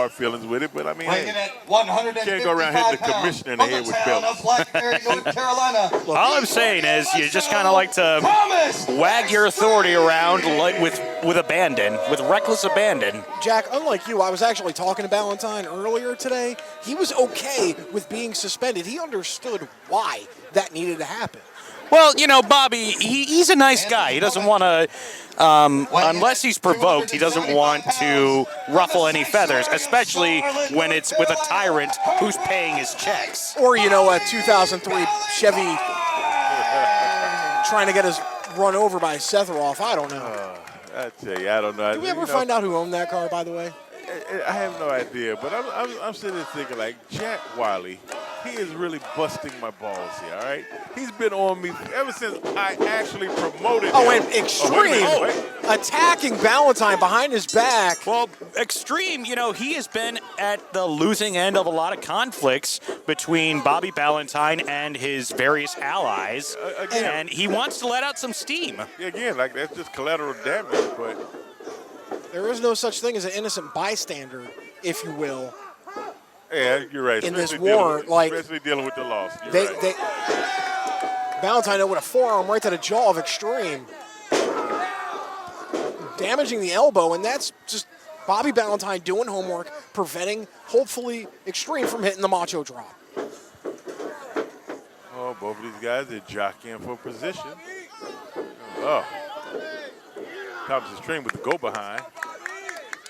hard feelings with it, but I mean, Weighing in at 155 can't go around hitting the commissioner in the head with belts. Blackberry, North Carolina. All I'm saying is you just kind of like to wag your authority around with abandon, with reckless abandon. Jack, unlike you, I was actually talking to Ballantyne earlier today. He was okay with being suspended. He understood why that needed to happen. Well, you know, Bobby, he's a nice guy. He doesn't want to, unless he's provoked, he doesn't want to ruffle any feathers, especially when it's with a tyrant who's paying his checks. Or, you know, a 2003 Chevy trying to get us run over by Sephiroth. I don't know. I tell you, I don't know. Did we ever find out who owned that car, by the way? I have no idea, but I'm sitting there thinking, like, Jack Wiley, he is really busting my balls here, all right? He's been on me ever since I actually promoted him. And Extreme attacking Ballantyne behind his back. Well, Extreme, you know, he has been at the losing end of a lot of conflicts between Bobby Ballantyne and his various allies, and he wants to let out some steam. Again, like, that's just collateral damage, but... There is no such thing as an innocent bystander, if you will. Yeah, you're right. In this war, especially dealing with the loss. Ballantyne with a forearm right to the jaw of Extreme, damaging the elbow, and that's just Bobby Ballantyne doing homework, preventing, hopefully, Extreme from hitting the macho drop. Oh, both of these guys are jockeying for position. Oh. Thomas Extreme with the go behind.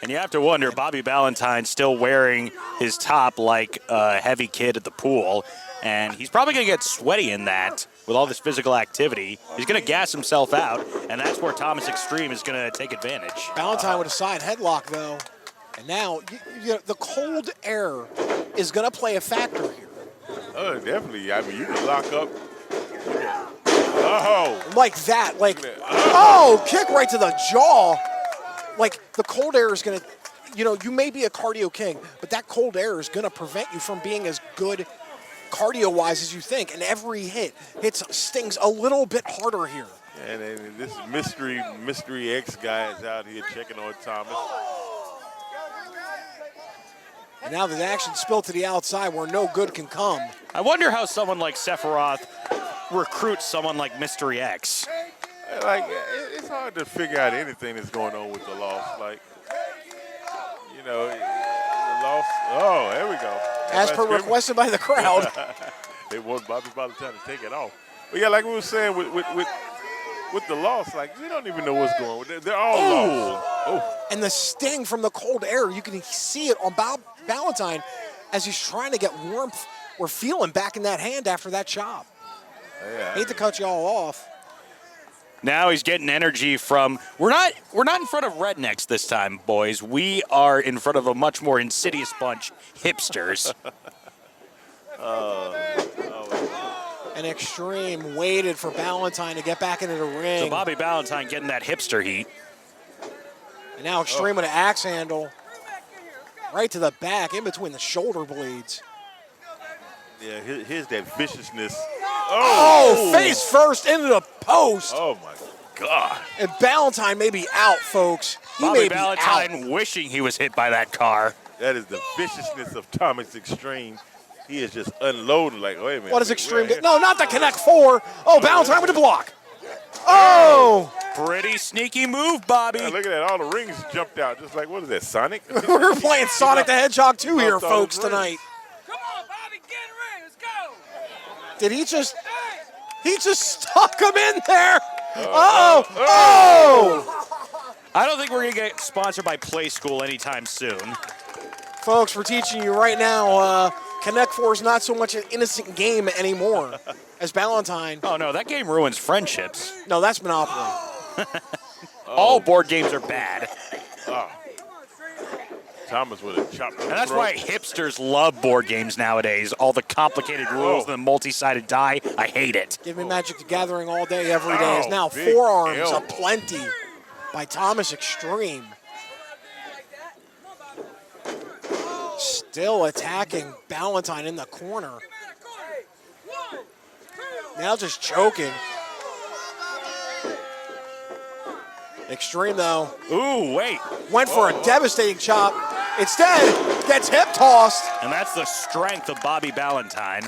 And you have to wonder, Bobby Ballantyne still wearing his top like a heavy kid at the pool, and he's probably going to get sweaty in that with all this physical activity. He's going to gas himself out, and that's where Thomas Extreme is going to take advantage. Ballantyne with a side headlock, though. And now, the cold air is going to play a factor here. Oh, definitely. I mean, you can lock up. Oh. Like that. Like, oh, kick right to the jaw. Like, the cold air is going to, you know, you may be a cardio king, but that cold air is going to prevent you from being as good cardio-wise as you think. And every hit stings a little bit harder here. And this mystery X guy is out here checking on Thomas. And now the action spilled to the outside where no good can come. I wonder how someone like Sephiroth recruits someone like Mystery X. Like, it's hard to figure out anything that's going on with the loss. Like, you know, the loss. Oh, there we go. As per requested by the crowd. They want Bobby Ballantyne to take it off. But yeah, like we were saying with the loss, like, we don't even know what's going on. They're all lost. Oh. And the sting from the cold air, you can see it on Ballantyne as he's trying to get warmth or feeling back in that hand after that chop. Yeah. Hate to cut you all off. Now he's getting energy from, we're not in front of rednecks this time, boys. We are in front of a much more insidious bunch, hipsters. And Extreme waited for Ballantyne to get back into the ring. So Bobby Ballantyne getting that hipster heat. And now Extreme with an axe handle. Right to the back, in between the shoulder blades. Yeah, here's that viciousness. Oh, face first into the post. Oh, my God. And Ballantyne may be out, folks. Bobby Ballantyne wishing he was hit by that car. That is the viciousness of Thomas Extreme. He is just unloading like, wait a minute. What does Extreme do? No, not the Connect Four. Oh, Ballantyne with the block. Oh! Pretty sneaky move, Bobby. Yeah, look at that. All the rings jumped out. Just like, what is that, Sonic? We're playing Sonic the Hedgehog 2 here, folks, tonight. Come on, Bobby, get ready. Let's go. Did he just... He just stuck him in there. Oh! I don't think we're going to get sponsored by Play School anytime soon. Folks, we're teaching you right now, Connect Four is not so much an innocent game anymore as Ballantyne. Oh, no, that game ruins friendships. No, that's Monopoly. All board games are bad. Oh. Thomas would have chopped. And that's why hipsters love board games nowadays. All the complicated rules and the multi-sided die. I hate it. Give me Magic the Gathering all day, every day. Is now forearms aplenty by Thomas Extreme. Still attacking Ballantyne in the corner. Now just choking. Extreme, though. Ooh, wait. Went for a devastating chop. Instead, gets hip tossed. And that's the strength of Bobby Ballantyne.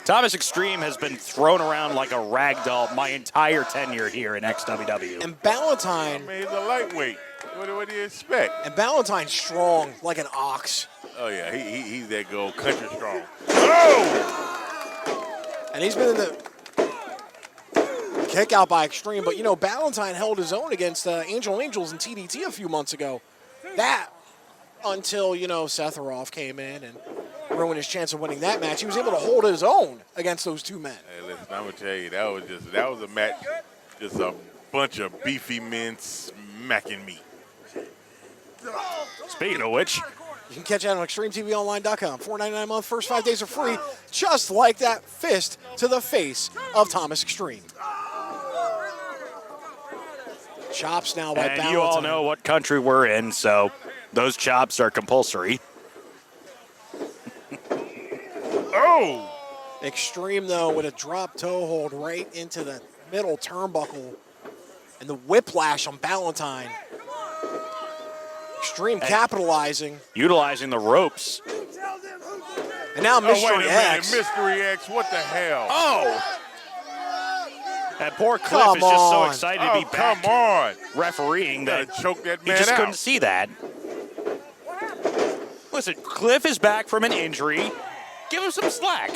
Thomas Extreme has been thrown around like a rag doll my entire tenure here in XWW. And Ballantyne, I mean, he's a lightweight. What do you expect? and Ballantyne's strong like an ox. Oh, yeah, he's that gold country strong. Oh! And he's been in the kick out by Extreme. But, you know, Ballantyne held his own against Angels and TDT a few months ago. That until, you know, Sephiroth came in and ruined his chance of winning that match. He was able to hold his own against those two men. Hey, listen, I'm going to tell you, that was a match, just a bunch of beefy men smacking meat. Speaking of which, You can catch that on ExtremeTVOnline.com. $4.99 a month, first 5 days are free, just like that fist to the face of Thomas Extreme. Chops now by and Ballantyne. you all know what country we're in, so those chops are compulsory. Oh! Extreme, though, with a drop toe hold right into the middle turnbuckle. And the whiplash on Ballantyne. Extreme capitalizing. Utilizing the ropes. And now Oh, wait a Mystery minute, X. Mystery X, what the hell? Oh! And poor Cliff Come is just so on. excited to Oh, be back come on. refereeing Gotta that choke that he man just out. couldn't see that. Listen, Cliff is back from an injury. Give him some slack.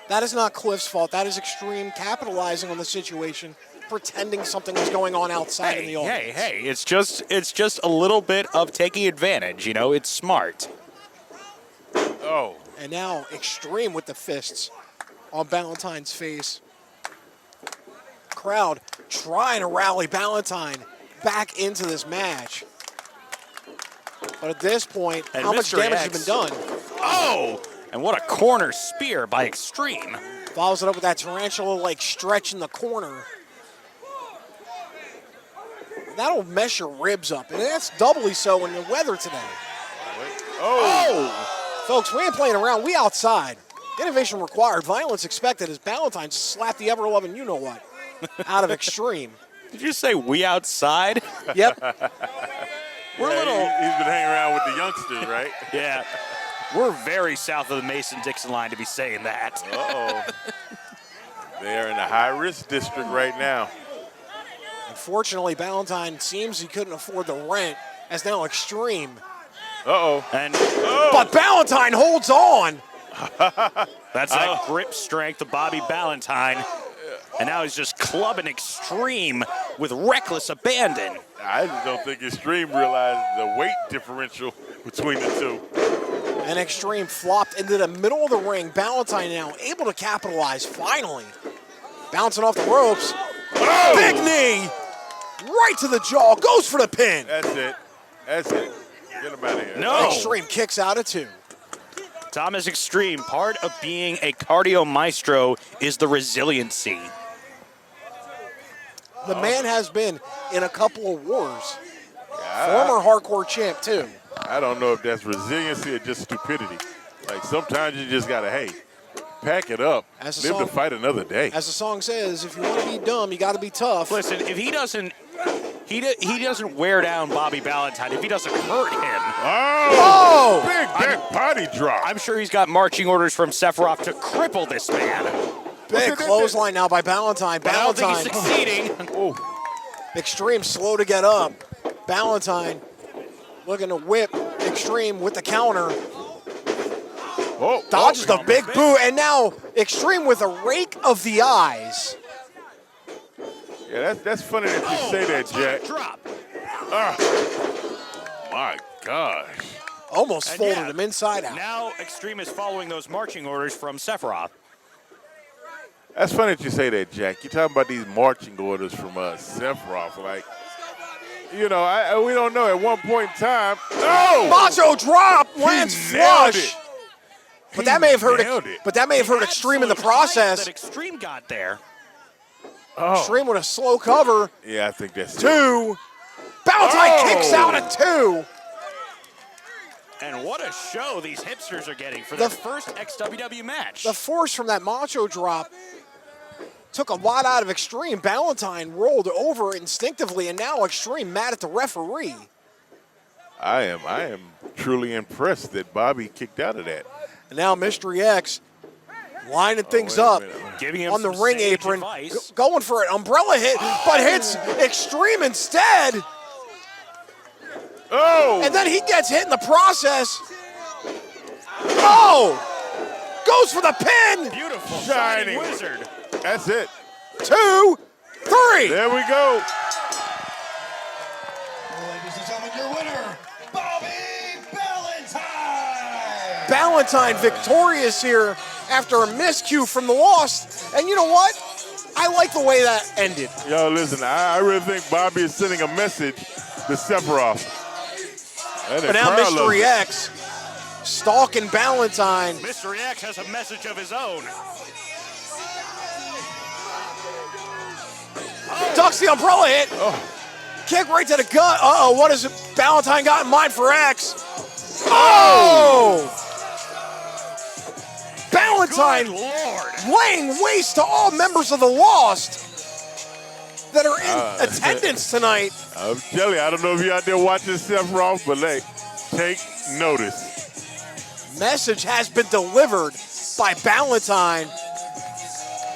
That is not Cliff's fault. That is Extreme capitalizing on the situation, pretending something is going on outside in the audience. Hey, it's just a little bit of taking advantage, you know, it's smart. Oh. And now Extreme with the fists on Ballantyne's face. Crowd trying to rally Ballantyne back into this match. But at this point, And how much Mr. damage X. has been done? Oh! And what a corner spear by Extreme. Follows it up with that tarantula-like stretch in the corner. That'll mess your ribs up, and that's doubly so in the weather today. Oh! Folks, we ain't playing around. We outside. Innovation required. Violence expected as Ballantyne slapped the ever-loving you-know-what out of Extreme. Did you say we outside? Yep. We're a little... He's been hanging around with the youngsters, right? Yeah. We're very south of the Mason-Dixon line to be saying that. Uh-oh. They are in the high-risk district right now. Unfortunately, Ballantyne seems he couldn't afford the rent as now Extreme. Uh-oh. And But Ballantyne holds on. that's that grip strength of Bobby Ballantyne. And now he's just clubbing Extreme with reckless abandon. I just don't think Extreme realized the weight differential between the two. And Extreme flopped into the middle of the ring. Ballantyne now able to capitalize finally. Bouncing off the ropes. Oh! Big knee. Right to the jaw. Goes for the pin. That's it. That's it. Get him out of here. No. Extreme kicks out at 2. Thomas Extreme, part of being a cardio maestro is the resiliency. The man has been in a couple of wars. Yeah, Former hardcore champ, too. I don't know if that's resiliency or just stupidity. Like, sometimes you just got to, hey, pack it up. As the Live song- to fight another day. As the song says, if you want to be dumb, you got to be tough. Listen, if he doesn't wear down Bobby Ballantyne, if he doesn't hurt him, Oh! Big back body drop. I'm sure he's got marching orders from Sephiroth to cripple this man. Big clothesline now by Ballantyne. But I don't think he's Ballantyne, succeeding. Extreme slow to get up. Ballantyne looking to whip Extreme with the counter. Dodges the big boot, and now Extreme with a rake of the eyes. Yeah, that's funny that you say that, Jack. Drop. My gosh. Almost And folded yeah, him inside out. Now Extreme is following those marching orders from Sephiroth. That's funny that you say that, Jack. You're talking about these marching orders from Sephiroth. Like, you know, we don't know. At one point in time, Macho drop, lands nailed flush. it. But that may have hurt. nailed it. But that may have hurt Extreme in the Absolute height process. that Extreme got there. Extreme with a slow cover. Yeah, I think that's it. 2. Ballantyne Oh. kicks out at 2. And what a show these hipsters are getting for The- their first XWW match. The force from that Macho drop took a lot out of Extreme. Ballantyne rolled over instinctively, and now Extreme mad at the referee. I am truly impressed that Bobby kicked out of that. And now Mystery X lining things wait a up minute. Giving him on the some ring sage apron, advice. going for an umbrella hit, but hits Extreme instead. Oh! And then he gets hit in the process. Oh! Goes for the pin. Beautiful Shining. shining wizard. That's it. 2, 3. There we go. Ladies and gentlemen, your winner, Bobby Ballantyne. Ballantyne victorious here after a miscue from the Lost. And you know what? I like the way that ended. Yo, listen, I really think Bobby is sending a message to Sephiroth. And the But now crowd loves Mystery it. X stalking Ballantyne. Mystery X has a message of his own. Ducks the umbrella hit. Kick right to the gut. Uh-oh, what has Ballantyne got in mind for X? Oh! Ballantyne Good Lord. laying waste to all members of the Lost that are in attendance tonight. I'm telling you, I don't know if you're out there watching Sephiroth, but hey, take notice. Message has been delivered by Ballantyne.